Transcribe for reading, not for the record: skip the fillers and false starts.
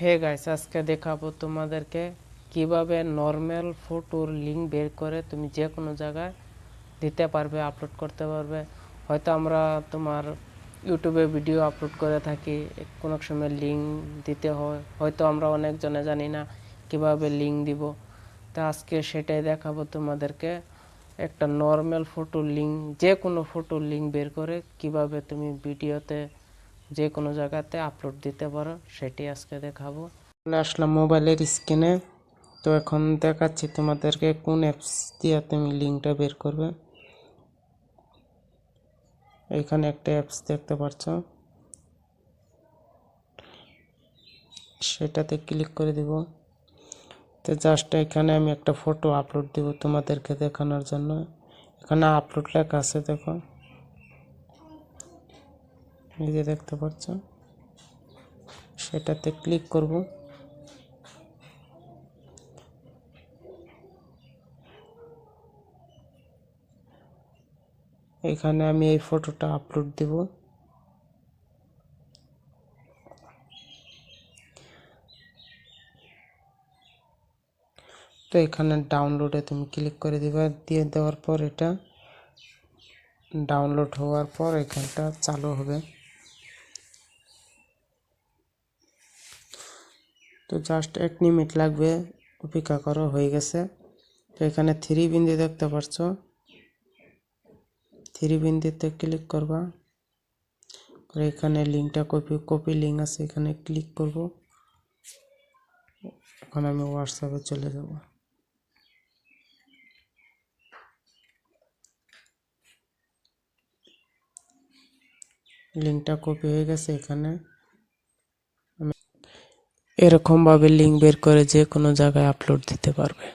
Hey guys, আজকে দেখাবো তোমাদেরকে কিভাবে নর্মাল ফটোর লিঙ্ক বের করে তুমি যে কোনো জায়গায় দিতে পারবে, আপলোড করতে পারবে। হয়তো আমরা তোমার ইউটিউবে ভিডিও আপলোড করে থাকি, কোনো সময় লিঙ্ক দিতে হয়, হয়তো আমরা অনেকজনে জানি না কিভাবে লিঙ্ক দিব। তো আজকে সেটাই দেখাবো তোমাদেরকে, একটা নর্মাল ফটোর লিঙ্ক, যে কোনো ফটোর লিঙ্ক বের করে কিভাবে তুমি ভিডিওতে যে কোনো জায়গাতে আপলোড দিতে পারো, সেটি আজকে দেখাবো। আসলাম মোবাইলের স্ক্রিনে। তো এখন দেখাচ্ছি তোমাদেরকে কোন অ্যাপস দিয়ে তুমি লিঙ্কটা বের করবে। এখানে একটা অ্যাপস দেখতে পাচ্ছ, সেটাতে ক্লিক করে দিব। তো জাস্ট এখানে আমি একটা ফটো আপলোড দিব তোমাদেরকে দেখানোর জন্য। এখানে আপলোড লেখা আছে, দেখো, এই যে দেখতে পাচ্ছ, সেটাতে ক্লিক করব। এখানে আমি এই ফটোটা আপলোড দেব। তো এখানে ডাউনলোডে তুমি ক্লিক করে দিবা। দিয়ে দেওয়ার পর এটা ডাউনলোড হওয়ার পর এখানটা চালু হবে। তো জাস্ট 1 মিনিট লাগবে, অপেক্ষা করো, হয়ে গেছে। তো এখানে 3 বিন্দু দেখতে পাচ্ছ, 3 বিন্দুতে ক্লিক করবা। এখানে লিঙ্কটা কপি লিঙ্ক আছে, এখানে ক্লিক করব। এখন আমি হোয়াটসঅ্যাপে চলে যাব। লিঙ্কটা কপি হয়ে গেছে। এখানে এরকম ভাবে লিঙ্ক বের করে যে কোনো জায়গায় আপলোড দিতে পারবে।